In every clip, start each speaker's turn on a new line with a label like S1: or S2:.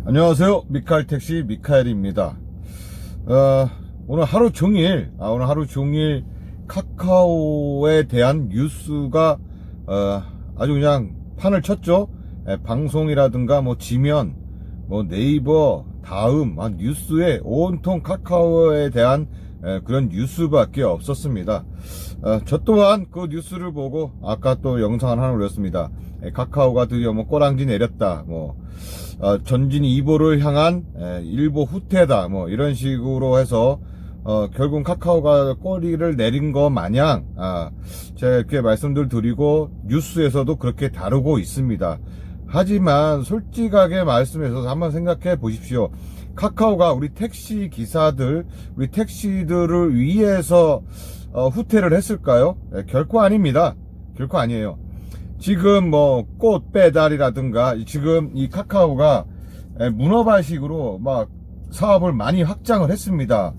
S1: 안녕하세요. 미카엘 택시 미카엘입니다. 오늘 하루 종일 카카오에 대한 뉴스가 아주 그냥 판을 쳤죠. 방송이라든가 뭐 지면, 뭐 네이버, 다음 뉴스에 온통 카카오에 대한 그런 뉴스밖에 없었습니다. 저 또한 그 뉴스를 보고 아까 또 영상을 하나 올렸습니다. 카카오가 드디어 뭐 꼬랑지 내렸다, 전진 2보를 향한 일보 후퇴다, 이런 식으로 해서 결국 카카오가 꼬리를 내린 거 마냥 제가 이렇게 말씀들 드리고 뉴스에서도 그렇게 다루고 있습니다. 하지만 솔직하게 말씀해서 한번 생각해 보십시오. 카카오가 우리 택시 기사들, 우리 택시들을 위해서 후퇴를 했을까요? 결코 아닙니다. 결코 아니에요. 지금 꽃 배달이라든가 지금 이 카카오가 문어발식으로 막 사업을 많이 확장을 했습니다.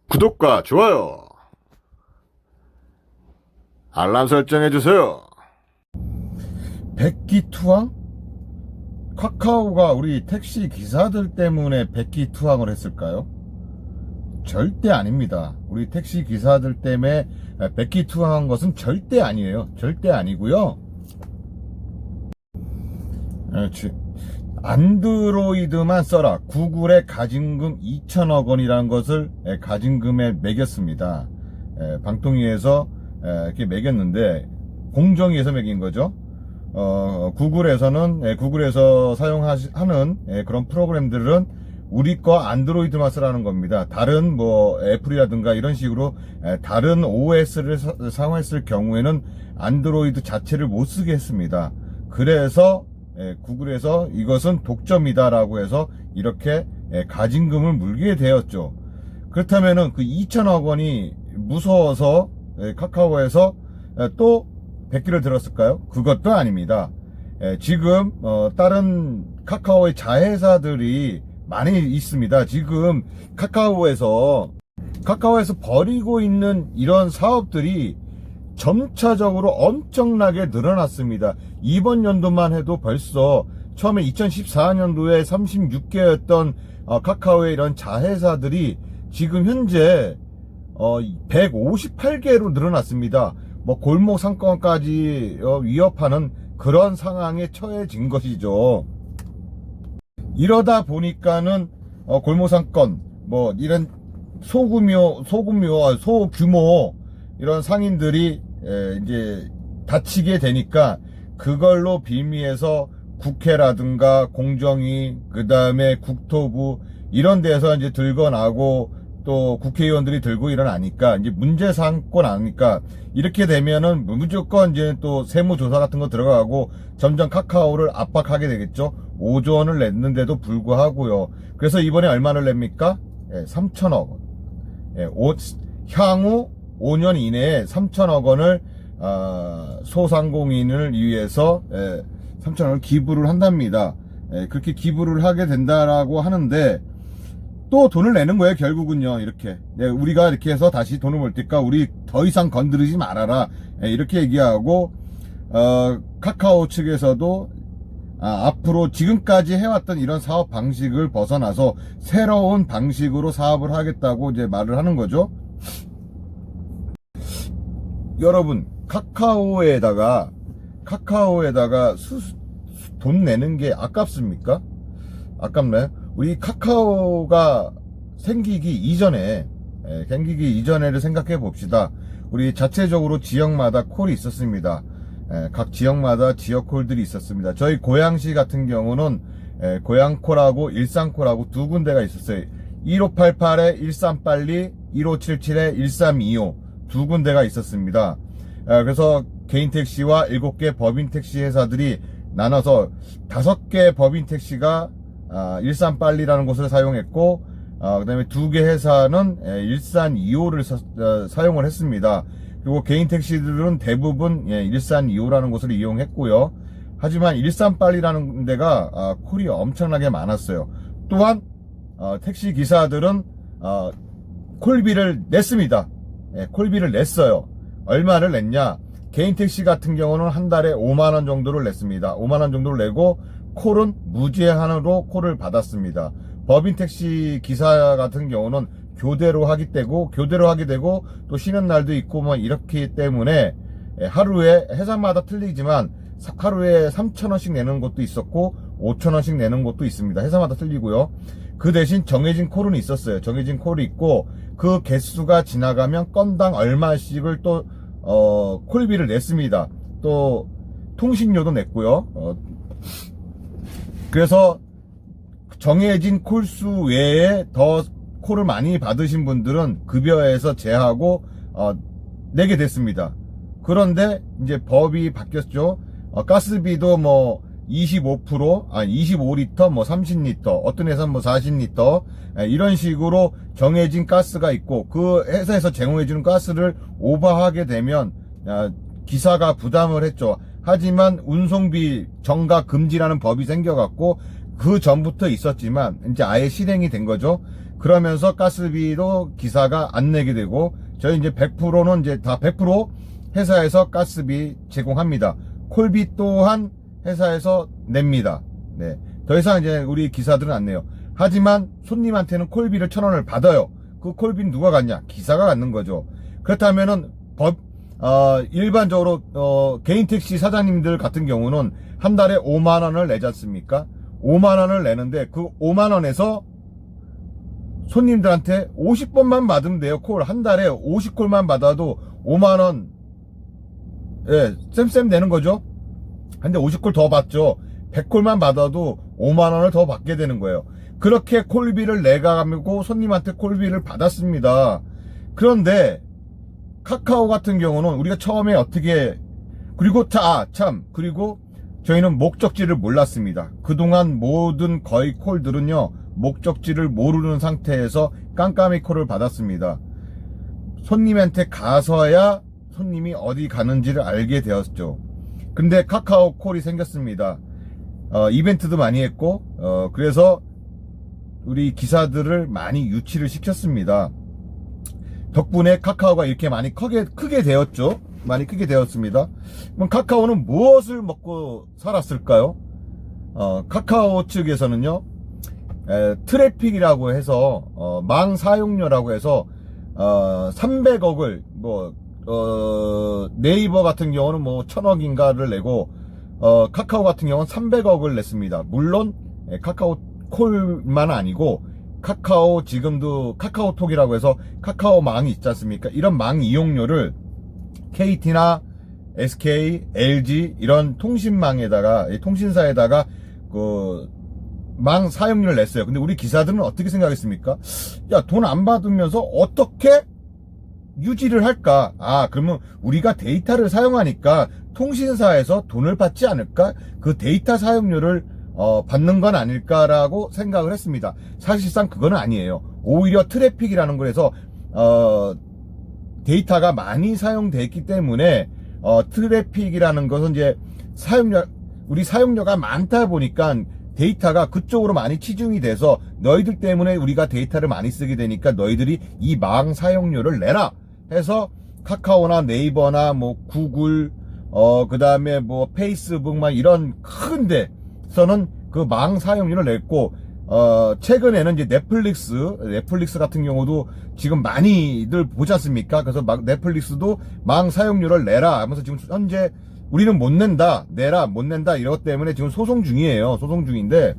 S1: 구독과 좋아요, 알람 설정해주세요. 백기투항? 카카오가 우리 택시 기사들 때문에 백기투항을 했을까요? 절대 아닙니다. 우리 택시 기사들 때문에 백기투항한 것은 절대 아니에요. 절대 아니고요. 안드로이드만 써라. 구글의 가진금 2천억 원이라는 것을 가진금에 매겼습니다. 방통위에서 이렇게 매겼는데 공정위에서 매긴 거죠. 구글에서 사용하는 그런 프로그램들은 우리 거 안드로이드만 쓰라는 겁니다. 다른 애플이라든가 이런 식으로 다른 OS를 사용했을 경우에는 안드로이드 자체를 못 쓰게 했습니다. 그래서 구글에서 이것은 독점이다라고 해서 이렇게 가진금을 물게 되었죠. 그렇다면은 그 2천억 원이 무서워서 카카오에서 또 백기를 들었을까요? 그것도 아닙니다. 지금 다른 카카오의 자회사들이 많이 있습니다. 지금 카카오에서 벌이고 있는 이런 사업들이 점차적으로 엄청나게 늘어났습니다. 이번 연도만 해도 벌써 처음에 2014년도에 36개였던 카카오의 이런 자회사들이 지금 현재 158개로 늘어났습니다. 골목 상권까지 위협하는 그런 상황에 처해진 것이죠. 이러다 보니까는 골목 상권 이런 소규모 이런 상인들이 이제 다치게 되니까 그걸로 빌미해서 국회라든가 공정위, 그 다음에 국토부 이런 데서 이제 들거나고 또 국회의원들이 들고 일어나니까 이제 문제 삼고 나니까 이렇게 되면은 무조건 이제 또 세무조사 같은 거 들어가고 점점 카카오를 압박하게 되겠죠. 5조 원을 냈는데도 불구하고요. 그래서 이번에 얼마를 냅니까? 3천억 원. 향후 5년 이내에 3천억 원을 소상공인을 위해서 3천억 원을 기부를 한답니다. 그렇게 기부를 하게 된다라고 하는데 또 돈을 내는 거예요. 결국은요. 이렇게 우리가 이렇게 해서 다시 돈을 벌 테니까 우리 더 이상 건드리지 말아라, 이렇게 얘기하고 카카오 측에서도 앞으로 지금까지 해왔던 이런 사업 방식을 벗어나서 새로운 방식으로 사업을 하겠다고 이제 말을 하는 거죠. 여러분, 카카오에다가 돈 내는 게 아깝습니까? 아깝나요? 우리 카카오가 생기기 이전에를 생각해 봅시다. 우리 자체적으로 지역마다 콜이 있었습니다. 각 지역마다 지역콜들이 있었습니다. 저희 고양시 같은 경우는 고양콜하고 일산콜하고 두 군데가 있었어요. 1588에 13빨리, 1577에 1325 두 군데가 있었습니다. 그래서 개인 택시와 7개 법인 택시 회사들이 나눠서 5개 법인 택시가 일산빨리라는 곳을 사용했고 그 다음에 2개 회사는 일산 2호를 사용을 했습니다. 그리고 개인 택시들은 대부분 일산 2호라는 곳을 이용했고요. 하지만 일산빨리라는 데가 콜이 엄청나게 많았어요. 또한 택시 기사들은 콜비를 냈습니다. 콜비를 냈어요. 얼마를 냈냐? 개인 택시 같은 경우는 한 달에 5만원 정도를 냈습니다. 5만원 정도를 내고 콜은 무제한으로 콜을 받았습니다. 법인 택시 기사 같은 경우는 교대로 하게 되고 또 쉬는 날도 있고 뭐 이렇기 때문에 하루에 회사마다 틀리지만 하루에 3,000원씩 내는 곳도 있었고 5,000원씩 내는 곳도 있습니다. 회사마다 틀리고요. 그 대신 정해진 콜은 있었어요. 정해진 콜이 있고 그 개수가 지나가면 건당 얼마씩을 또 콜비를 냈습니다. 또 통신료도 냈고요. 그래서 정해진 콜수 외에 더 콜을 많이 받으신 분들은 급여에서 제하고 내게 됐습니다. 그런데 이제 법이 바뀌었죠. 가스비도 뭐 25%, 25리터, 뭐 30리터, 어떤 회사는 뭐 40리터, 이런 식으로 정해진 가스가 있고, 그 회사에서 제공해주는 가스를 오버하게 되면, 기사가 부담을 했죠. 하지만 운송비 정가 금지라는 법이 생겨갖고, 그 전부터 있었지만, 이제 아예 실행이 된 거죠. 그러면서 가스비도 기사가 안 내게 되고, 저희 이제 100%는 이제 다 100% 회사에서 가스비 제공합니다. 콜비 또한 회사에서 냅니다. 네. 더 이상 이제 우리 기사들은 안 내요. 하지만 손님한테는 콜비를 1,000원을 받아요. 그 콜비는 누가 갖냐? 기사가 갖는 거죠. 그렇다면은 일반적으로 개인 택시 사장님들 같은 경우는 한 달에 5만원을 내지 않습니까? 5만원을 내는데 그 5만원에서 손님들한테 50번만 받으면 돼요. 콜 한 달에 50콜만 받아도 5만원 쌤 되는 거죠. 근데 50콜 더 받죠. 100콜만 받아도 5만원을 더 받게 되는 거예요. 그렇게 콜비를 내가지고 손님한테 콜비를 받았습니다. 그런데 카카오 같은 경우는 우리가 처음에 어떻게, 그리고 그리고 저희는 목적지를 몰랐습니다. 그동안 모든 거의 콜들은요, 목적지를 모르는 상태에서 깜깜이 콜을 받았습니다. 손님한테 가서야 손님이 어디 가는지를 알게 되었죠. 근데 카카오 콜이 생겼습니다. 이벤트도 많이 했고, 그래서 우리 기사들을 많이 유치를 시켰습니다. 덕분에 카카오가 이렇게 많이 크게 되었죠. 많이 크게 되었습니다. 그럼 카카오는 무엇을 먹고 살았을까요? 카카오 측에서는요, 트래픽이라고 해서, 망 사용료라고 해서, 300억을, 네이버 같은 경우는 뭐 1,000억인가를 내고, 카카오 같은 경우는 300억을 냈습니다. 물론, 카카오 콜만 아니고, 카카오 지금도 카카오톡이라고 해서 카카오 망이 있지 않습니까? 이런 망 이용료를 KT나 SK, LG 이런 통신사에다가 망 사용료를 냈어요. 근데 우리 기사들은 어떻게 생각했습니까? 야, 돈 안 받으면서 어떻게 유지를 할까? 그러면 우리가 데이터를 사용하니까 통신사에서 돈을 받지 않을까? 그 데이터 사용료를 받는 건 아닐까라고 생각을 했습니다. 사실상 그건 아니에요. 오히려 트래픽이라는 거에서 데이터가 많이 사용됐기 때문에 트래픽이라는 것은 이제 우리 사용료가 많다 보니까 데이터가 그쪽으로 많이 치중이 돼서 너희들 때문에 우리가 데이터를 많이 쓰게 되니까 너희들이 이 망 사용료를 내라 해서 카카오나 네이버나 뭐 구글 그 다음에 뭐 페이스북 막 이런 큰 데서는 그 망 사용료를 냈고 최근에는 이제 넷플릭스 같은 경우도 지금 많이들 보지 않습니까? 그래서 넷플릭스도 망 사용료를 내라 하면서 지금 현재 우리는 못 낸다, 못 낸다 이것 때문에 지금 소송 중이에요. 소송 중인데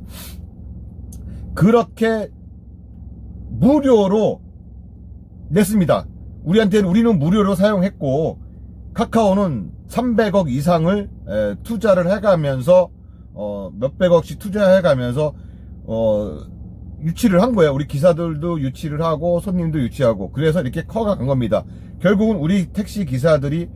S1: 그렇게 무료로 냈습니다. 우리는 무료로 사용했고 카카오는 300억 이상을 투자를 해가면서 몇백억씩 투자해가면서 유치를 한 거예요. 우리 기사들도 유치를 하고 손님도 유치하고 그래서 이렇게 커간 겁니다. 결국은 우리 택시 기사들이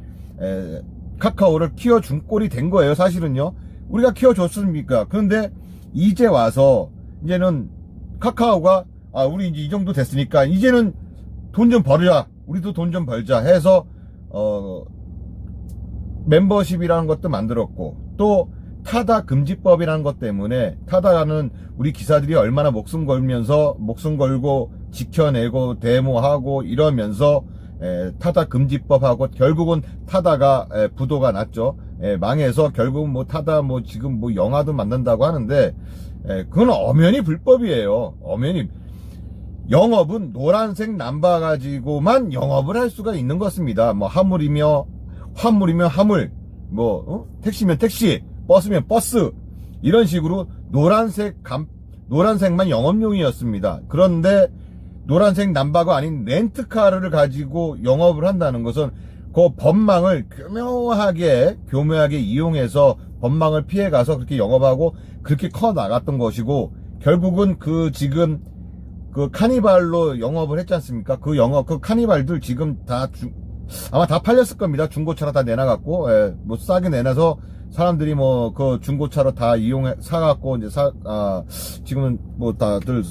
S1: 카카오를 키워준 꼴이 된 거예요. 사실은요. 우리가 키워줬습니까? 그런데 이제 와서 이제는 카카오가 우리 이제 이 정도 됐으니까 이제는 돈 좀 벌자. 우리도 돈 좀 벌자 해서 멤버십이라는 것도 만들었고 또 타다 금지법이라는 것 때문에 타다는 우리 기사들이 얼마나 목숨 걸고 지켜내고 데모하고 이러면서 타다 금지법하고 결국은 타다가 부도가 났죠. 망해서 결국은 뭐 타다 뭐 지금 뭐 영화도 만든다고 하는데 그건 엄연히 불법이에요. 엄연히. 영업은 노란색 남바 가지고만 영업을 할 수가 있는 것입니다. 뭐 화물이면 화물, 뭐 택시면 택시, 버스면 버스, 이런 식으로 노란색만 영업용이었습니다. 그런데 노란색 남바가 아닌 렌트카를 가지고 영업을 한다는 것은 그 법망을 교묘하게 이용해서 법망을 피해가서 그렇게 영업하고 그렇게 커 나갔던 것이고, 결국은 지금 카니발로 영업을 했지 않습니까? 그 카니발들 지금 아마 다 팔렸을 겁니다. 중고차로 다 내놔갖고, 뭐 싸게 내놔서 사람들이 뭐 그 중고차로 다 사갖고 이제 지금은 뭐 다들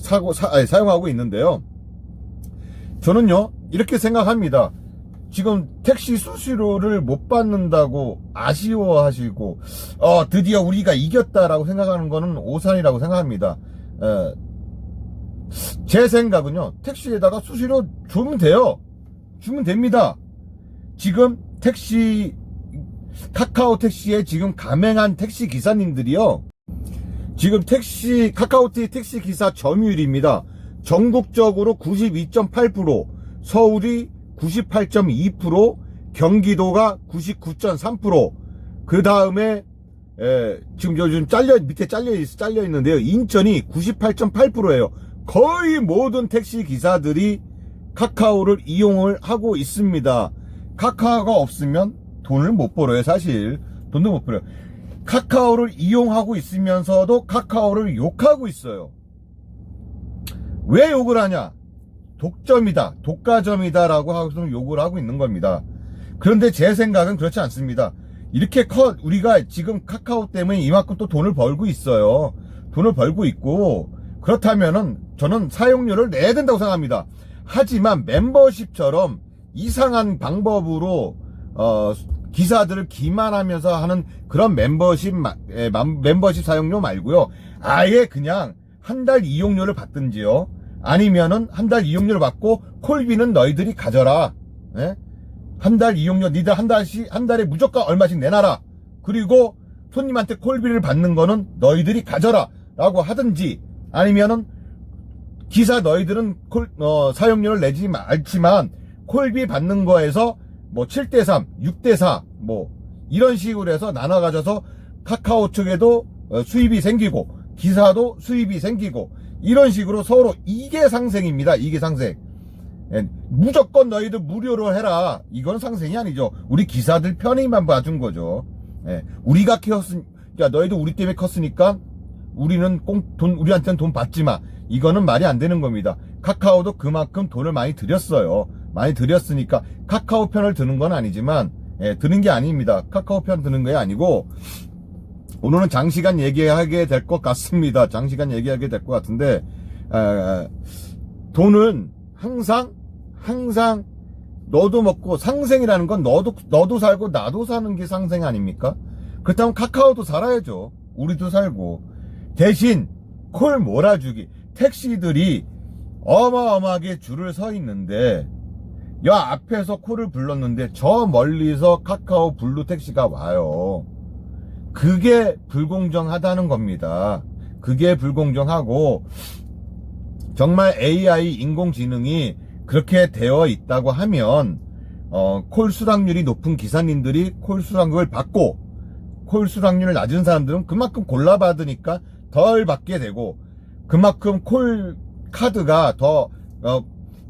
S1: 사용하고 있는데요. 저는요, 이렇게 생각합니다. 지금 택시 수수료를 못 받는다고 아쉬워하시고, 드디어 우리가 이겼다라고 생각하는 거는 오산이라고 생각합니다. 제 생각은요, 택시에다가 수수료 주면 돼요. 주면 됩니다. 지금 카카오 택시에 지금 가맹한 택시 기사님들이요, 지금 카카오티 택시 기사 점유율입니다. 전국적으로 92.8%, 서울이 98.2%, 경기도가 99.3%, 그 다음에 지금 요즘 밑에 잘려 있는데요, 인천이 98.8%예요. 거의 모든 택시 기사들이 카카오를 이용을 하고 있습니다. 카카오가 없으면 돈을 못 벌어요. 사실 돈도 못 벌어요. 카카오를 이용하고 있으면서도 카카오를 욕하고 있어요. 왜 욕을 하냐? 독가점이다 라고 하고서 욕을 하고 있는 겁니다. 그런데 제 생각은 그렇지 않습니다. 이렇게 우리가 지금 카카오 때문에 이만큼 또 돈을 벌고 있어요. 돈을 벌고 있고, 그렇다면은 저는 사용료를 내야 된다고 생각합니다. 하지만 멤버십처럼 이상한 방법으로 기사들을 기만하면서 하는 그런 멤버십 사용료 말고요, 아예 그냥 한 달 이용료를 받든지요, 아니면은 한 달 이용료를 받고 콜비는 너희들이 가져라. 한 달 이용료 니들 한 달에 무조건 얼마씩 내놔라. 그리고 손님한테 콜비를 받는 거는 너희들이 가져라 라고 하든지, 아니면은 기사 너희들은 사용료를 내지 않지만 콜비 받는 거에서 뭐 7대3, 6대4 뭐 이런 식으로 해서 나눠 가져서 카카오 측에도 수입이 생기고 기사도 수입이 생기고, 이런 식으로 서로 이게 상생입니다. 이게 상생. 무조건 너희들 무료로 해라, 이건 상생이 아니죠. 우리 기사들 편의만 봐준 거죠. 우리가 키웠으니까, 너희들 우리 때문에 컸으니까 우리한테는 돈 받지 마, 이거는 말이 안 되는 겁니다. 카카오도 그만큼 돈을 많이 들였어요. 많이 들였으니까 카카오 편을 드는 건 아니지만, 드는 게 아닙니다. 카카오 편 드는 게 아니고, 오늘은 장시간 얘기하게 될 것 같습니다. 장시간 얘기하게 될 것 같은데, 돈은 항상 너도 먹고, 상생이라는 건 너도 살고 나도 사는 게 상생 아닙니까? 그렇다면 카카오도 살아야죠. 우리도 살고. 대신 콜 몰아주기. 택시들이 어마어마하게 줄을 서 있는데, 앞에서 콜을 불렀는데 저 멀리서 카카오 블루 택시가 와요. 그게 불공정하다는 겁니다. 그게 불공정하고, 정말 AI 인공지능이 그렇게 되어 있다고 하면 콜 수락률이 높은 기사님들이 콜 수락률을 받고, 콜 수락률 낮은 사람들은 그만큼 골라받으니까 덜 받게 되고, 그만큼 콜 카드가 더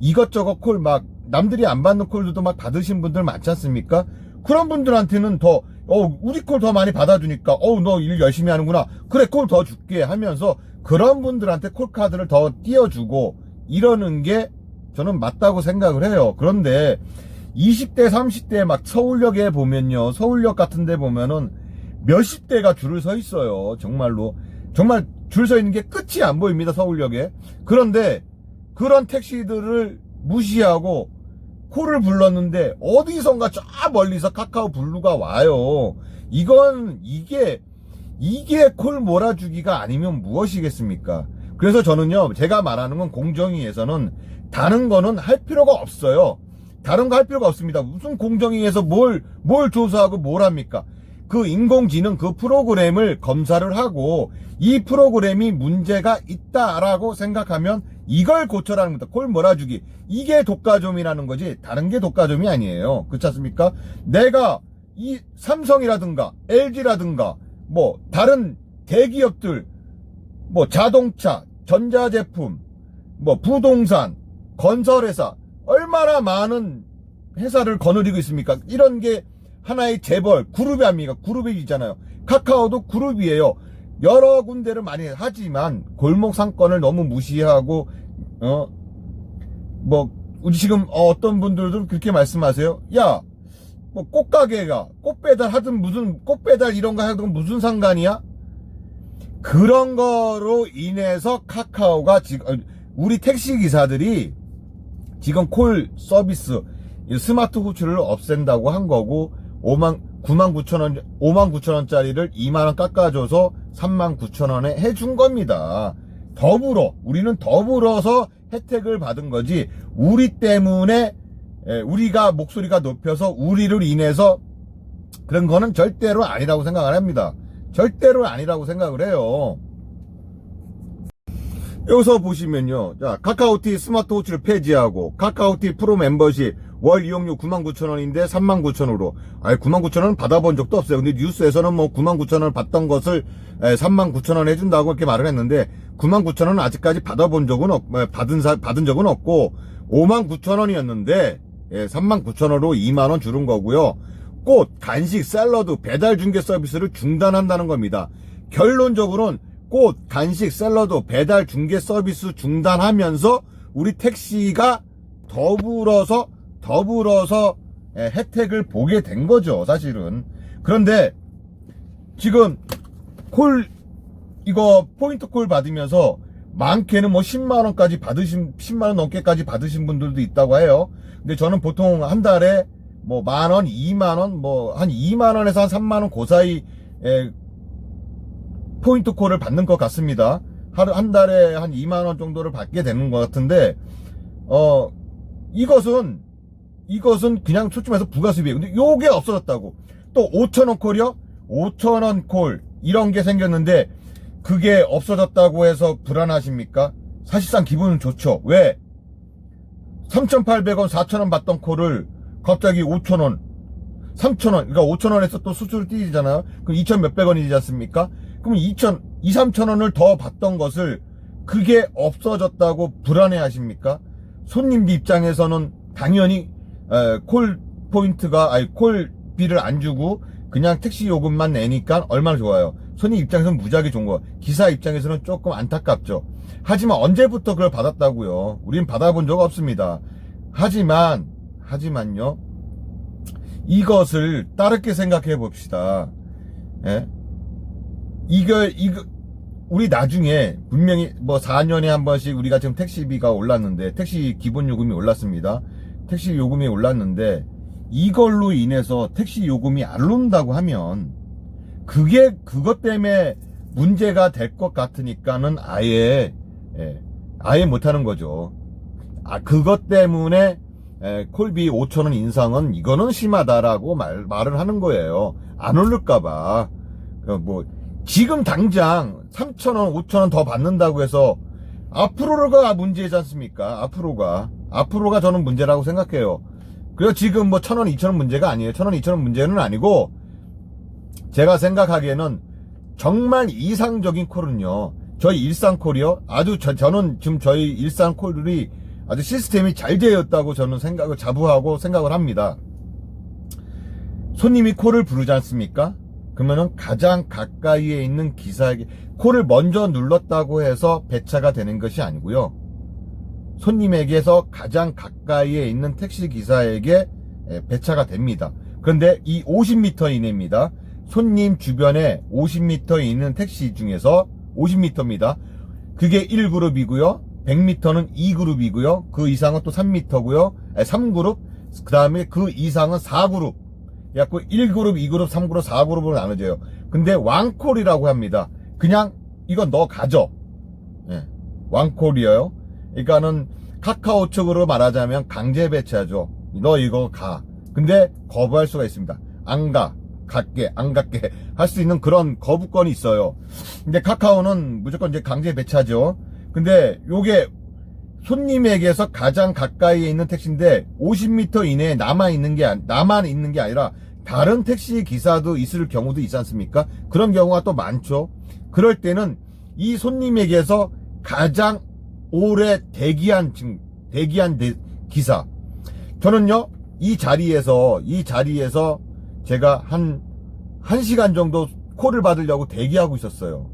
S1: 이것저것 콜 막 남들이 안 받는 콜들도 막 받으신 분들 많지 않습니까? 그런 분들한테는 더 우리 콜 더 많이 받아주니까 너 일 열심히 하는구나, 그래 콜 더 줄게 하면서 그런 분들한테 콜 카드를 더 띄워주고 이러는 게 저는 맞다고 생각을 해요. 그런데 20대 30대 막 서울역에 보면요, 서울역 같은 데 보면은 몇십 대가 줄을 서 있어요. 정말로 정말 줄 서 있는 게 끝이 안 보입니다, 서울역에. 그런데 그런 택시들을 무시하고 콜을 불렀는데 어디선가 저 멀리서 카카오 블루가 와요. 이게 콜 몰아주기가 아니면 무엇이겠습니까? 그래서 저는요, 제가 말하는 건 공정위에서는 다른 거는 할 필요가 없어요. 다른 거 할 필요가 없습니다. 무슨 공정위에서 뭘 조사하고 뭘 합니까? 그 인공지능 그 프로그램을 검사를 하고 이 프로그램이 문제가 있다라고 생각하면 이걸 고쳐라는 겁니다. 콜 몰아주기. 이게 독과점이라는 거지 다른 게 독과점이 아니에요. 그렇지 않습니까? 내가 이 삼성이라든가 LG라든가 뭐 다른 대기업들 뭐 자동차, 전자제품, 뭐 부동산, 건설회사 얼마나 많은 회사를 거느리고 있습니까? 이런 게 하나의 재벌, 그룹이 아닙니까? 그룹이잖아요. 카카오도 그룹이에요. 여러 군데를 많이 하지만 골목 상권을 너무 무시하고 뭐 우리 지금 어떤 분들도 그렇게 말씀하세요. 야, 뭐 꽃가게가 꽃 배달 하든 무슨 꽃 배달 이런 거 하든 무슨 상관이야? 그런 거로 인해서 카카오가 지금 우리 택시 기사들이 지금 콜 서비스 스마트 호출을 없앤다고 한 거고 59,000원짜리를 2만원 깎아줘서 39,000원에 해준 겁니다. 우리는 더불어서 혜택을 받은 거지 우리 때문에 우리가 목소리가 높여서 우리를 인해서 그런 거는 절대로 아니라고 생각을 합니다. 절대로 아니라고 생각을 해요. 여기서 보시면요. 자, 카카오티 스마트 호출을 폐지하고 카카오티 프로 멤버십 월 이용료 99,000원인데 39,000원으로. 99,000원 받아본 적도 없어요. 근데 뉴스에서는 뭐 99,000원 받던 것을 39,000원 해준다고 이렇게 말을 했는데 99,000원은 아직까지 받은 적은 없고 59,000원이었는데 39,000원으로 2만원 주는 거고요. 꽃, 간식, 샐러드, 배달 중개 서비스를 중단한다는 겁니다. 결론적으로는 꽃, 간식, 샐러드, 배달 중개 서비스 중단하면서 우리 택시가 더불어서 혜택을 보게 된 거죠, 사실은. 그런데 지금 이거 포인트 콜 받으면서 많게는 뭐 10만원까지 10만원 넘게까지 받으신 분들도 있다고 해요. 근데 저는 보통 한 달에 뭐 10,000원, 2만원, 뭐 한 2만원에서 한 3만원 그 사이 포인트 콜을 받는 것 같습니다. 한 달에 한 2만원 정도를 받게 되는 것 같은데, 이것은 그냥 솔직히 말해서 부가수입이에요. 근데 요게 없어졌다고. 또 5,000원 콜이요? 5,000원 콜. 이런 게 생겼는데, 그게 없어졌다고 해서 불안하십니까? 사실상 기분은 좋죠. 왜? 3,800원, 4,000원 받던 콜을 갑자기 5,000원, 3,000원, 그러니까 5,000원에서 또 수수료 띄잖아요? 그럼 2,000 몇백 원이지 않습니까? 그럼 3,000원을 더 받던 것을 그게 없어졌다고 불안해 하십니까? 손님 입장에서는 당연히 콜 콜비를 안 주고 그냥 택시 요금만 내니까 얼마나 좋아요. 손님 입장에서는 무지하게 좋은 거예요. 기사 입장에서는 조금 안타깝죠. 하지만 언제부터 그걸 받았다고요? 우린 받아본 적 없습니다. 하지만요. 이것을 다르게 생각해 봅시다. 예? 우리 나중에 분명히 뭐 4년에 한 번씩 우리가 지금 택시비가 올랐는데 택시 기본 요금이 올랐습니다. 택시 요금이 올랐는데 이걸로 인해서 택시 요금이 안 오른다고 하면 그것 때문에 문제가 될 것 같으니까는 아예 못하는 거죠. 그것 때문에 콜비 5,000원 인상은 이거는 심하다라고 말을 하는 거예요. 안 오를까봐. 뭐 지금 당장 3,000원, 5,000원 더 받는다고 해서 앞으로가 문제지 않습니까? 앞으로가 저는 문제라고 생각해요. 그래서 지금 뭐 1,000원, 2,000원 문제가 아니에요. 1,000원, 2,000원 문제는 아니고 제가 생각하기에는 정말 이상적인 콜은요. 저희 일상콜이요. 저는 지금 저희 일상콜이 아주 시스템이 잘 되었다고 저는 자부하고 생각을 합니다. 손님이 콜을 부르지 않습니까? 그러면은 가장 가까이에 있는 기사에게 콜을 먼저 눌렀다고 해서 배차가 되는 것이 아니고요. 손님에게서 가장 가까이에 있는 택시 기사에게 배차가 됩니다. 그런데 이 50m 이내입니다. 손님 주변에 50m 있는 택시 중에서 50m입니다. 그게 1그룹이고요. 100m는 2그룹이고요. 그 이상은 또 3m고요. 3그룹. 그 다음에 그 이상은 4그룹. 그래갖고 1그룹, 2그룹, 3그룹, 4그룹으로 나눠져요. 근데 왕콜이라고 합니다. 그냥 이건 너 가져. 왕콜이에요. 그러니까는 카카오 측으로 말하자면 강제 배차죠. 너 이거 가. 근데 거부할 수가 있습니다. 안 가. 갈게, 안 갈게. 할 수 있는 그런 거부권이 있어요. 근데 카카오는 무조건 이제 강제 배차죠. 근데 요게 손님에게서 가장 가까이에 있는 택시인데 50m 이내에 나만 있는 게 아니라 다른 택시 기사도 있을 경우도 있지 않습니까? 그런 경우가 또 많죠. 그럴 때는 이 손님에게서 가장 오래 대기한 기사. 저는요, 이 자리에서 제가 한 1시간 정도 콜을 받으려고 대기하고 있었어요.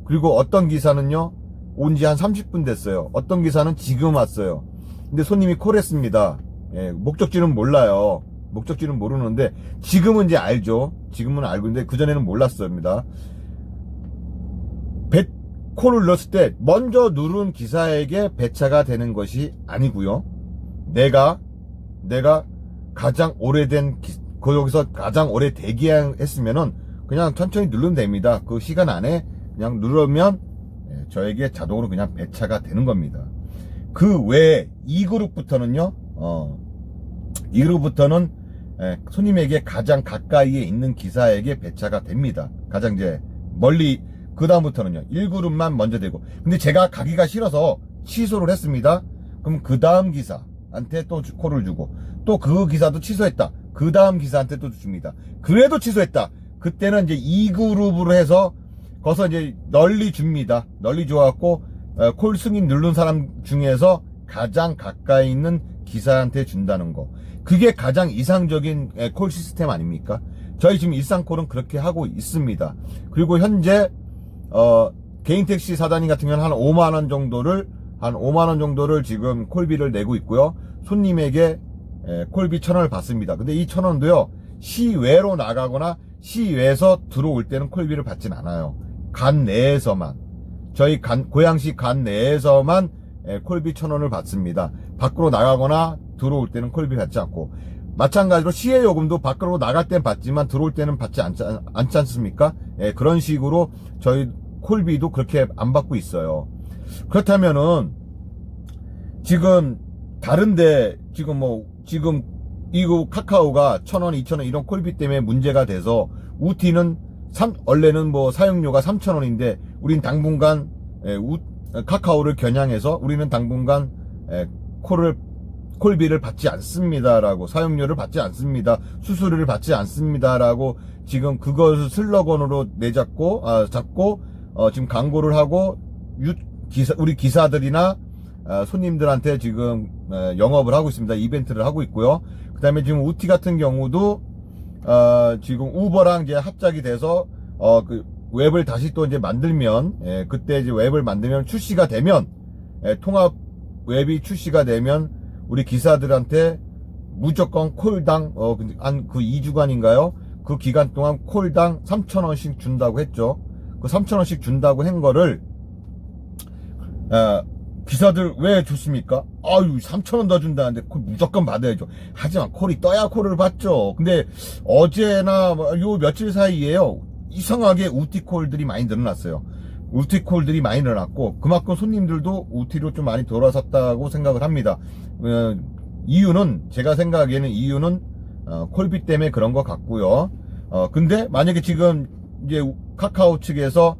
S1: 그리고 어떤 기사는요, 온 지 한 30분 됐어요. 어떤 기사는 지금 왔어요. 근데 손님이 콜했습니다. 예, 목적지는 몰라요. 목적지는 모르는데, 지금은 이제 알죠. 지금은 알고 있는데, 그전에는 몰랐습니다. 콜을 넣었을 때, 먼저 누른 기사에게 배차가 되는 것이 아니고요. 내가 가장 여기서 가장 오래 대기했으면은, 그냥 천천히 누르면 됩니다. 그 시간 안에 그냥 누르면, 저에게 자동으로 그냥 배차가 되는 겁니다. 그 외에 2그룹부터는요, 2그룹부터는 손님에게 가장 가까이에 있는 기사에게 배차가 됩니다. 가장 이제 멀리, 그 다음부터는요, 1그룹만 먼저 되고. 근데 제가 가기가 싫어서 취소를 했습니다. 그럼 그 다음 기사한테 또 콜을 주고, 또 그 기사도 취소했다. 그 다음 기사한테 또 줍니다. 그래도 취소했다. 그때는 이제 2그룹으로 해서 거기서 이제 널리 줍니다. 널리 줘갖고 콜 승인 누른 사람 중에서 가장 가까이 있는 기사한테 준다는 거. 그게 가장 이상적인 콜 시스템 아닙니까? 저희 지금 일상콜은 그렇게 하고 있습니다. 그리고 현재 개인 택시 사단인 같은 경우는 한 5만원 정도를 지금 콜비를 내고 있고요. 손님에게 콜비 1,000원을 받습니다. 근데 이 1,000원도요, 시외로 나가거나 시외에서 들어올 때는 콜비를 받진 않아요. 간 내에서만, 저희 고양시 간 내에서만 콜비 1,000원을 받습니다. 밖으로 나가거나 들어올 때는 콜비 받지 않고, 마찬가지로 시외 요금도 밖으로 나갈 땐 받지만 들어올 때는 받지 않지 않습니까? 그런 식으로 저희 콜비도 그렇게 안 받고 있어요. 그렇다면은 지금 다른데 지금 이거 카카오가 1,000원, 2,000원 이런 콜비 때문에 문제가 돼서 우티는 원래는 뭐 사용료가 3,000원인데 우린 당분간 카카오를 겨냥해서 우리는 당분간 콜비를 받지 않습니다라고, 사용료를 받지 않습니다, 수수료를 받지 않습니다라고 지금 그것을 슬로건으로 잡고 지금 광고를 하고 우리 기사들이나 손님들한테 지금 영업을 하고 있습니다. 이벤트를 하고 있고요. 그 다음에 지금 우티 같은 경우도 지금 우버랑 이제 합작이 돼서 그 웹을 다시 또 이제 만들면, 그때 이제 웹을 만들면 출시가 되면, 통합 웹이 출시가 되면 우리 기사들한테 무조건 콜당 한 그 2주간인가요? 그 기간 동안 콜당 3,000원씩 준다고 했죠. 그 3,000원씩 준다고 한 거를 기사들 왜 줬습니까? 아유, 3,000원 더 준다는데 콜 무조건 받아야죠. 하지만 콜이 떠야 콜을 받죠. 근데 어제나 요 며칠 사이에요, 이상하게 우티콜들이 많이 늘어났어요. 우티콜들이 많이 늘어났고, 그만큼 손님들도 우티로 좀 많이 돌아섰다고 생각을 합니다. 이유는, 제가 생각하기에는 이유는 콜비 때문에 그런 것 같고요. 근데 만약에 지금 이제 카카오 측에서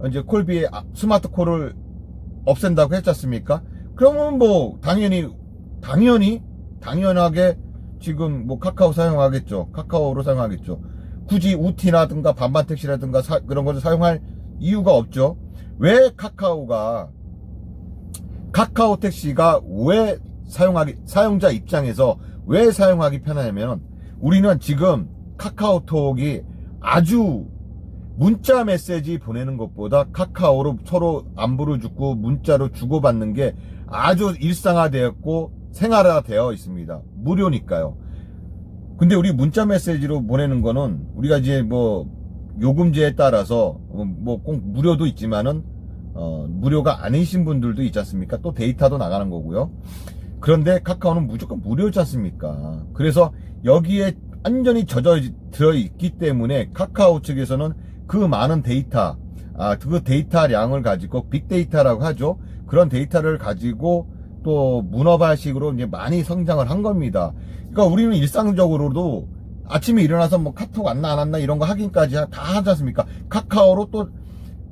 S1: 이제 콜비의 스마트 콜을 없앤다고 했지 않습니까? 그러면 뭐 당연하게 지금 뭐 카카오 사용하겠죠. 카카오로 사용하겠죠. 굳이 우티라든가 반반 택시라든가 그런 것을 사용할 이유가 없죠. 왜 카카오 택시가 왜 사용자 입장에서 왜 사용하기 편하냐면, 우리는 지금 카카오톡이 아주 문자 메시지 보내는 것보다 카카오로 서로 안부를 줍고 문자로 주고받는 게 아주 일상화되었고 생활화되어 있습니다. 무료니까요. 근데 우리 문자 메시지로 보내는 거는 우리가 이제 뭐 요금제에 따라서 뭐 꼭 무료도 있지만은 무료가 아니신 분들도 있지 않습니까? 또 데이터도 나가는 거고요. 그런데 카카오는 무조건 무료지 않습니까? 그래서 여기에 완전히 젖어 들어 있기 때문에 카카오 측에서는 그 많은 데이터, 그 데이터량을 가지고 빅데이터라고 하죠. 그런 데이터를 가지고 또 문어발식으로 이제 많이 성장을 한 겁니다. 그러니까 우리는 일상적으로도 아침에 일어나서 뭐 카톡 왔나 안 왔나 이런 거 확인까지 다 하지 않습니까? 카카오로 또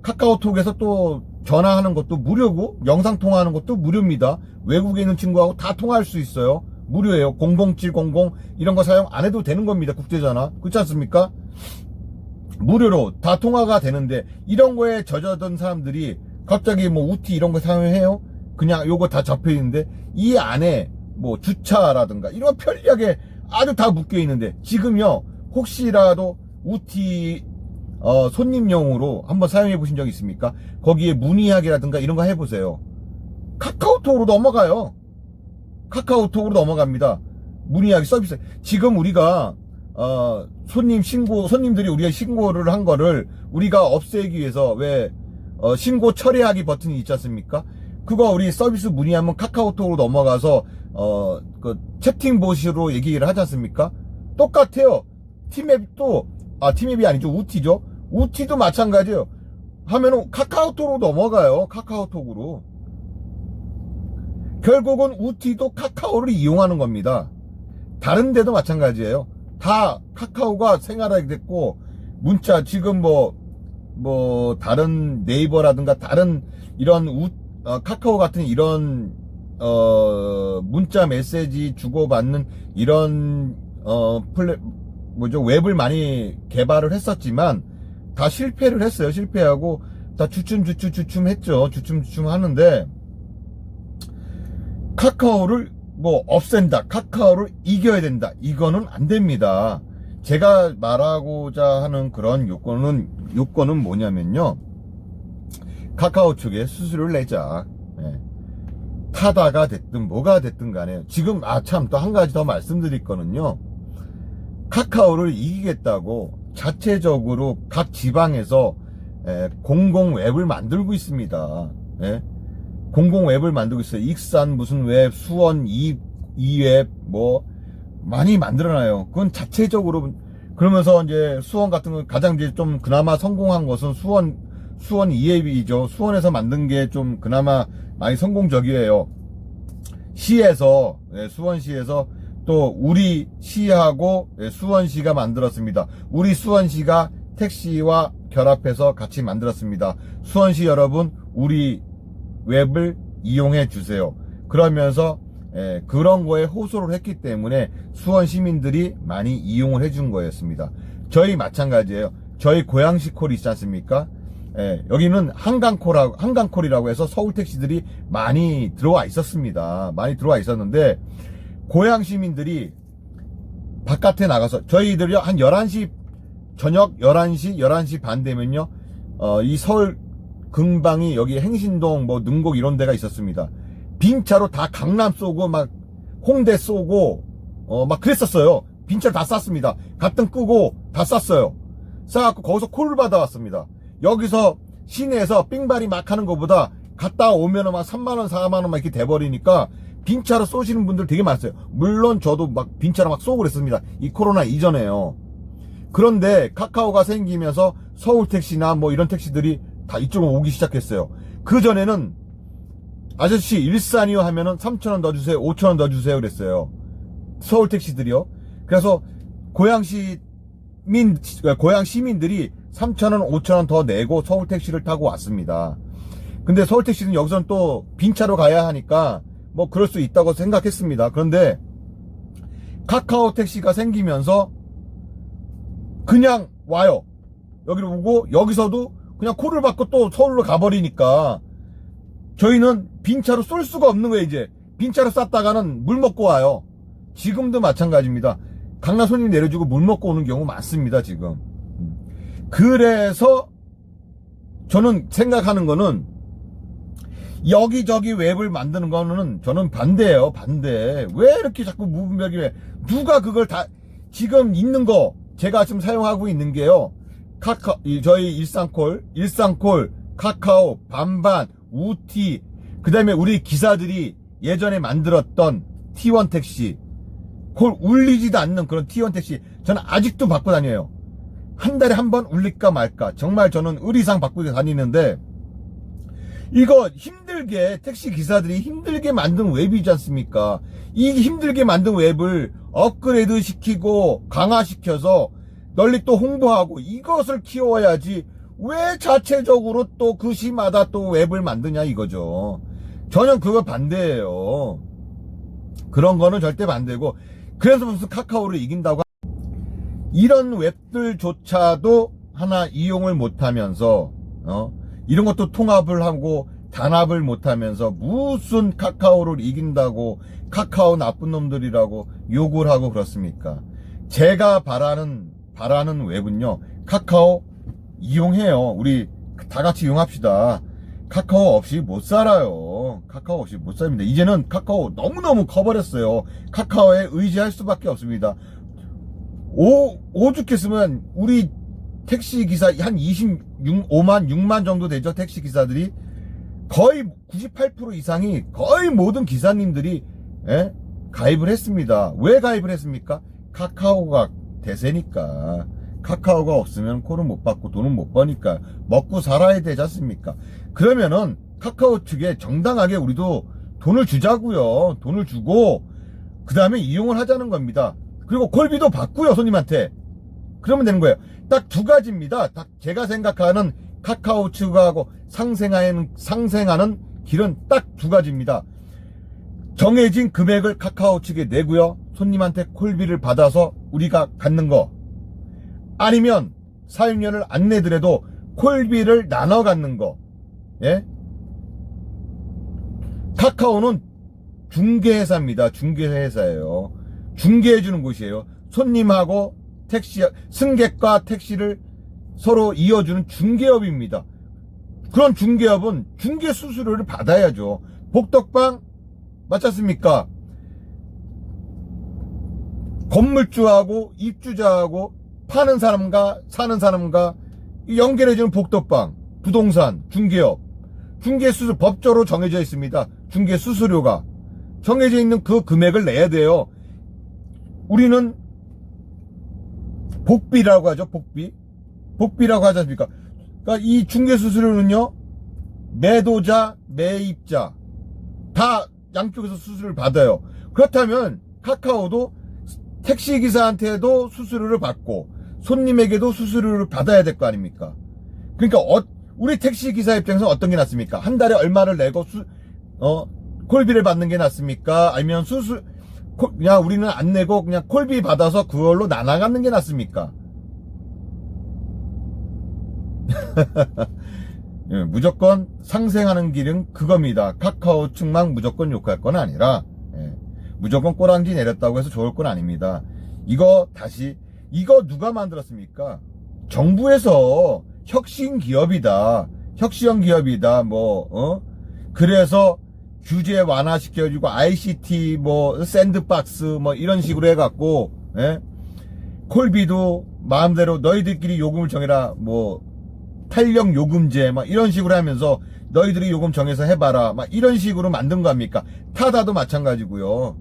S1: 카카오톡에서 또 전화하는 것도 무료고 영상 통화하는 것도 무료입니다. 외국에 있는 친구하고 다 통화할 수 있어요. 무료예요. 00700 이런 거 사용 안 해도 되는 겁니다. 국제전화. 그렇지 않습니까? 무료로 다 통화가 되는데 이런 거에 젖어든 사람들이 갑자기 뭐 우티 이런 거 사용해요? 그냥 요거 다 잡혀 있는데 이 안에 뭐 주차라든가 이런 거 편리하게 아주 다 묶여 있는데 지금요 혹시라도 우티 손님용으로 한번 사용해 보신 적 있습니까? 거기에 문의하기라든가 이런 거 해보세요. 카카오톡으로 넘어가요. 카카오톡으로 넘어갑니다. 문의하기 서비스. 지금 우리가 손님들이 우리가 신고를 한 거를 우리가 없애기 위해서 왜 신고 처리하기 버튼이 있지 않습니까? 그거 우리 서비스 문의하면 카카오톡으로 넘어가서 그 채팅봇으로 얘기를 하지 않습니까? 똑같아요. 티맵이 아니죠. 우티죠. 우티도 마찬가지예요. 하면은 카카오톡으로 넘어가요. 카카오톡으로. 결국은 우티도 카카오를 이용하는 겁니다. 다른 데도 마찬가지예요. 다 카카오가 생활하게 됐고 문자 지금 뭐 다른 네이버라든가 다른 이런 카카오 같은 이런 문자 메시지 주고받는 이런 웹을 많이 개발을 했었지만 다 실패를 했어요. 실패하고 다 주춤 했죠. 주춤 하는데 카카오를 뭐 없앤다, 카카오를 이겨야 된다, 이거는 안 됩니다. 제가 말하고자 하는 그런 요건은 뭐냐면요, 카카오 측에 수수료를 내자. 타다가 됐든 뭐가 됐든 간에 지금 참 또 한 가지 더 말씀드릴 거는요, 카카오를 이기겠다고 자체적으로 각 지방에서 공공 웹을 만들고 있습니다. 공공 웹을 만들고 있어요. 익산 무슨 웹, 수원 이웹 뭐 많이 만들어놔요. 그건 자체적으로. 그러면서 이제 수원 같은 건 가장 이제 좀 그나마 성공한 것은 수원 이웹이죠. 수원에서 만든 게 좀 그나마 많이 성공적이에요. 시에서 수원시에서 또 우리 시하고 수원시가 만들었습니다. 우리 수원시가 택시와 결합해서 같이 만들었습니다. 수원시 여러분, 우리 웹을 이용해 주세요. 그러면서 그런 거에 호소를 했기 때문에 수원 시민들이 많이 이용을 해준 거였습니다. 저희 마찬가지예요. 저희 고양시 콜이 있지 않습니까? 여기는 한강콜이라고 해서 서울 택시들이 많이 들어와 있었습니다. 많이 들어와 있었는데 고양 시민들이 바깥에 나가서 저희들이 한 11시 저녁 11시 반 되면요, 이 서울 근방이 여기 행신동 뭐 능곡 이런 데가 있었습니다. 빈차로 다 강남 쏘고 막 홍대 쏘고 막 그랬었어요. 빈차로 다 쐈습니다. 가뜩 끄고 다 쐈어요. 쏴갖고 거기서 콜을 받아왔습니다. 여기서 시내에서 삥발이 막 하는 것보다 갔다 오면은 막 3만원 4만원 막 이렇게 돼버리니까 빈차로 쏘시는 분들 되게 많았어요. 물론 저도 막 빈차로 막 쏘고 그랬습니다. 이 코로나 이전에요. 그런데 카카오가 생기면서 서울 택시나 뭐 이런 택시들이 다 이쪽으로 오기 시작했어요. 그 전에는 아저씨 일산이요 하면은 3,000원 더 주세요, 5,000원 더 주세요 그랬어요. 서울 택시들이요. 그래서 고양 시민들이 3,000원, 5,000원 더 내고 서울 택시를 타고 왔습니다. 근데 서울 택시는 여기서는 또 빈차로 가야 하니까 뭐 그럴 수 있다고 생각했습니다. 그런데 카카오 택시가 생기면서 그냥 와요. 여기로 오고 여기서도 그냥 콜을 받고 또 서울로 가버리니까 저희는 빈차로 쏠 수가 없는 거예요. 이제 빈차로 쐈다가는 물 먹고 와요. 지금도 마찬가지입니다. 강남 손님 내려주고 물 먹고 오는 경우 많습니다. 지금. 그래서 저는 생각하는 거는 여기저기 웹을 만드는 거는 저는 반대예요. 반대. 왜 이렇게 자꾸 무분별하게 왜 누가 그걸 다 지금 있는 거 제가 지금 사용하고 있는 게요, 저희 일상콜, 카카오, 반반, 우티, 그 다음에 우리 기사들이 예전에 만들었던 T1 택시, 콜 울리지도 않는 그런 T1 택시, 저는 아직도 받고 다녀요. 한 달에 한 번 울릴까 말까. 정말 저는 의리상 받고 다니는데, 이거 힘들게 택시 기사들이 힘들게 만든 웹이지 않습니까? 이 힘들게 만든 웹을 업그레이드 시키고 강화시켜서 널리 또 홍보하고 이것을 키워야지 왜 자체적으로 또 그 시마다 또 웹을 만드냐 이거죠. 저는 그거 반대예요. 그런 거는 절대 반대고, 그래서 무슨 카카오를 이긴다고 이런 웹들조차도 하나 이용을 못하면서 이런 것도 통합을 하고 단합을 못하면서 무슨 카카오를 이긴다고 카카오 나쁜 놈들이라고 욕을 하고 그렇습니까? 제가 바라는 웹은요, 카카오 이용해요. 우리 다 같이 이용합시다. 카카오 없이 못 살아요. 카카오 없이 못 삽니다. 이제는 카카오 너무너무 커버렸어요. 카카오에 의지할 수밖에 없습니다. 오죽했으면 우리 택시기사 한 6만 정도 되죠. 택시기사들이 거의 98% 이상이 거의 모든 기사님들이 가입을 했습니다. 왜 가입을 했습니까? 카카오가 대세니까. 카카오가 없으면 콜은 못 받고 돈은 못 버니까 먹고 살아야 되지 않습니까? 그러면은 카카오 측에 정당하게 우리도 돈을 주자고요. 돈을 주고 그 다음에 이용을 하자는 겁니다. 그리고 콜비도 받고요, 손님한테. 그러면 되는 거예요. 딱 두 가지입니다. 딱 제가 생각하는 카카오 측하고 상생하는 길은 딱 두 가지입니다. 정해진 금액을 카카오 측에 내고요, 손님한테 콜비를 받아서 우리가 갖는 거. 아니면 사용료를 안 내더라도 콜비를 나눠 갖는 거. 예? 카카오는 중개회사입니다. 중개회사예요. 중개해주는 곳이에요. 손님하고 승객과 택시를 서로 이어주는 중개업입니다. 그런 중개업은 중개 수수료를 받아야죠. 복덕방 맞지 않습니까? 건물주하고 입주자하고 파는 사람과 사는 사람과 연결해주는 복덕방, 부동산, 중개업. 중개 수수 법적으로 정해져 있습니다. 중개 수수료가 정해져 있는 그 금액을 내야 돼요. 우리는 복비라고 하죠. 복비라고 하지 않습니까? 그러니까 이 중개 수수료는요, 매도자, 매입자 다 양쪽에서 수수료를 받아요. 그렇다면 카카오도 택시기사한테도 수수료를 받고 손님에게도 수수료를 받아야 될 거 아닙니까? 그러니까 우리 택시기사 입장에서 어떤 게 낫습니까? 한 달에 얼마를 내고 콜비를 받는 게 낫습니까? 아니면 그냥 우리는 안 내고 그냥 콜비 받아서 그걸로 나눠가는 게 낫습니까? 예, 무조건 상생하는 길은 그겁니다. 카카오 측만 무조건 욕할 건 아니라, 무조건 꼬랑지 내렸다고 해서 좋을 건 아닙니다. 이거 누가 만들었습니까? 정부에서 혁신 기업이다. 그래서 규제 완화시켜주고 ICT 샌드박스 이런 식으로 해갖고, 콜비도 마음대로 너희들끼리 요금을 정해라. 탄력 요금제 이런 식으로 하면서 너희들이 요금 정해서 해봐라. 이런 식으로 만든 거 아닙니까? 타다도 마찬가지고요.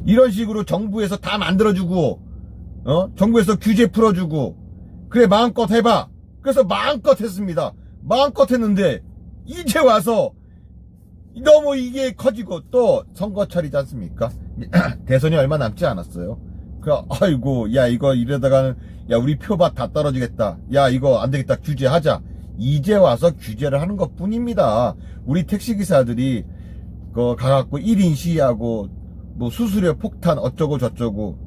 S1: 이런 식으로 정부에서 다 만들어주고, 정부에서 규제 풀어주고, 그래 마음껏 해봐. 그래서 마음껏 했습니다. 마음껏 했는데 이제 와서 너무 이게 커지고 또 선거철이지 않습니까? 대선이 얼마 남지 않았어요. 아이고, 야, 이거 이러다가는, 야, 우리 표밭 다 떨어지겠다. 야, 이거 안 되겠다. 규제하자. 이제 와서 규제를 하는 것 뿐입니다. 우리 택시기사들이, 가갖고 1인 시위하고, 수수료 폭탄 어쩌고 저쩌고,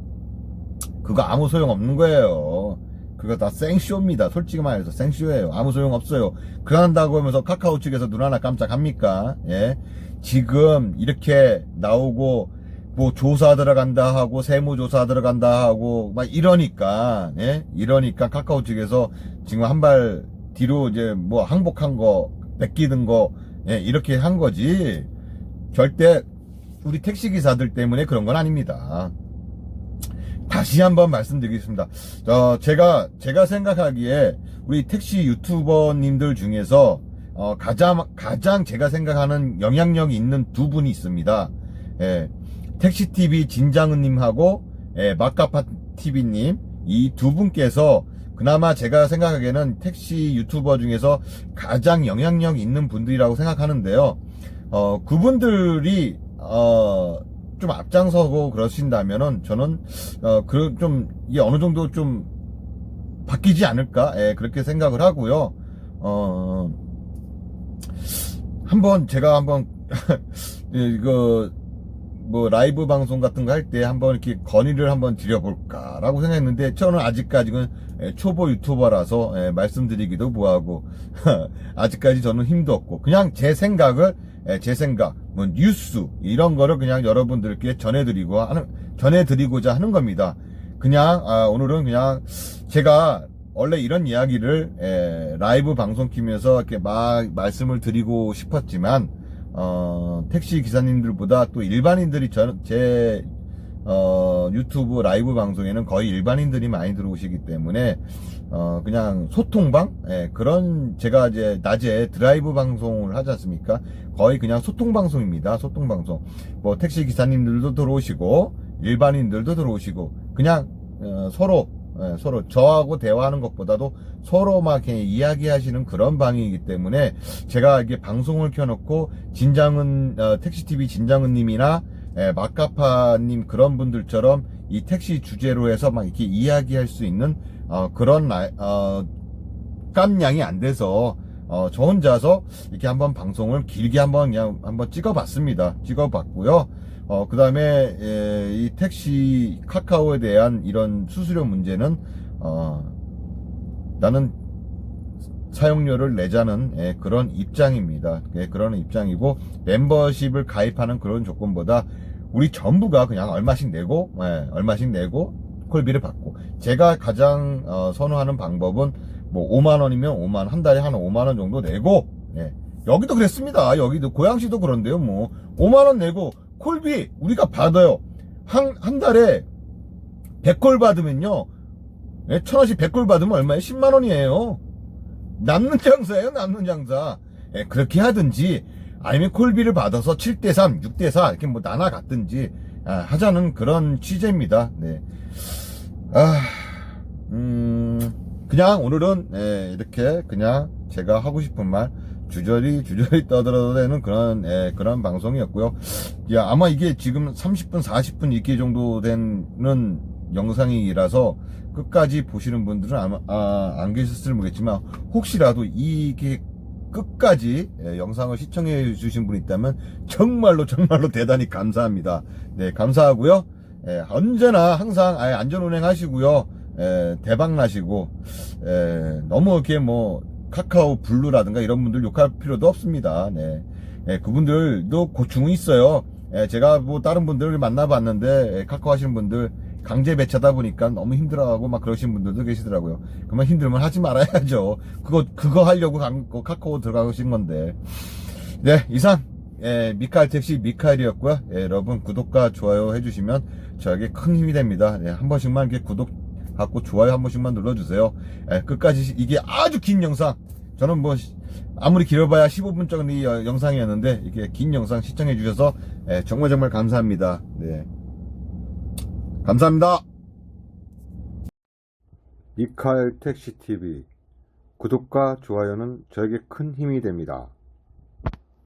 S1: 그거 아무 소용 없는 거예요. 그거 다 생쇼입니다. 솔직히 말해서 생쇼예요. 아무 소용 없어요. 그런다고 하면서 카카오 측에서 눈 하나 깜짝합니까? 예. 지금 이렇게 나오고, 조사 들어간다 하고, 세무조사 들어간다 하고, 이러니까, 이러니까 카카오 측에서 지금 한 발 뒤로 이제 항복한 거, 뺏기는 거, 이렇게 한 거지. 절대 우리 택시기사들 때문에 그런 건 아닙니다. 다시 한번 말씀드리겠습니다. 제가 생각하기에 우리 택시 유튜버님들 중에서, 가장 제가 생각하는 영향력이 있는 두 분이 있습니다. 택시TV 진장은님하고 마카파TV님 이 두 분께서 그나마 제가 생각하기에는 택시 유튜버 중에서 가장 영향력 있는 분들이라고 생각하는데요. 그분들이 좀 앞장서고 그러신다면은 저는 좀 이게 어느 정도 좀 바뀌지 않을까, 예, 그렇게 생각을 하고요. 제가 한번 이거 뭐 라이브 방송 같은 거 할 때 한번 이렇게 건의를 한번 드려볼까라고 생각했는데, 저는 아직까지는 초보 유튜버라서 말씀드리기도 뭐하고 아직까지 저는 힘도 없고, 그냥 제 생각, 뭐 뉴스 이런 거를 그냥 여러분들께 전해드리고자 하는 겁니다. 그냥 오늘은 그냥 제가 원래 이런 이야기를 라이브 방송 키면서 이렇게 막 말씀을 드리고 싶었지만, 택시 기사님들보다 또 일반인들이 제 유튜브 라이브 방송에는 거의 일반인들이 많이 들어오시기 때문에 그냥 소통방, 그런, 제가 이제 낮에 드라이브 방송을 하지 않습니까? 거의 그냥 소통 방송입니다. 소통 방송. 뭐 택시 기사님들도 들어오시고 일반인들도 들어오시고, 그냥 서로 저하고 대화하는 것보다도 서로 막 이렇게 이야기하시는 그런 방이기 때문에, 제가 이게 방송을 켜놓고 택시TV 진장은님이나 마카파님 그런 분들처럼 이 택시 주제로 해서 막 이렇게 이야기할 수 있는 그런 깜냥이 안 돼서 저 혼자서 이렇게 한번 방송을 길게 한번 찍어봤고요. 그 다음에 이 택시 카카오에 대한 이런 수수료 문제는 나는 사용료를 내자는 그런 입장입니다. 그런 입장이고, 멤버십을 가입하는 그런 조건보다 우리 전부가 그냥 얼마씩 내고 콜비를 받고, 제가 가장 선호하는 방법은 뭐 5만원이면 5만, 한 달에 한 5만원 정도 내고, 여기도 그랬습니다. 여기도 고양시도 그런데요. 뭐 5만원 내고 콜비 우리가 받아요. 한 달에 100콜 받으면요, 1000원씩 100콜 받으면 얼마예요? 10만원이에요. 남는 장사예요, 남는 장사. 그렇게 하든지, 아니면 콜비를 받아서 7대3, 6대4 이렇게 뭐 나눠 갔든지 하자는 그런 취지입니다. 네. 그냥 오늘은 이렇게 그냥 제가 하고 싶은 말 주저리 떠들어도 되는 그런 방송이었고요. 아마 이게 지금 30분 40분 이렇게 정도 되는 영상이라서 끝까지 보시는 분들은 아마 안 계셨을지 모르겠지만, 혹시라도 이게 끝까지 영상을 시청해 주신 분이 있다면 정말로 대단히 감사합니다. 네, 감사하고요. 언제나 항상 안전운행 하시고요. 대박 나시고, 너무 이렇게 뭐 카카오 블루라든가 이런 분들 욕할 필요도 없습니다. 네. 그분들도 고충은 있어요. 제가 뭐 다른 분들을 만나봤는데, 카카오 하시는 분들 강제 배차다 보니까 너무 힘들어하고 막 그러신 분들도 계시더라고요. 그러면 힘들면 하지 말아야죠. 그거 하려고 카카오 들어가신 건데. 네, 이상 미카엘 택시 미카엘이었고요. 여러분 구독과 좋아요 해주시면 저에게 큰 힘이 됩니다. 한 번씩만 이렇게 구독하고 좋아요 한 번씩만 눌러주세요. 끝까지 이게 아주 긴 영상, 저는 뭐 아무리 길어봐야 15분 정도 영상이었는데, 이렇게 긴 영상 시청해 주셔서 정말 감사합니다. 네, 감사합니다. 미카엘 택시 TV 구독과 좋아요는 저에게 큰 힘이 됩니다.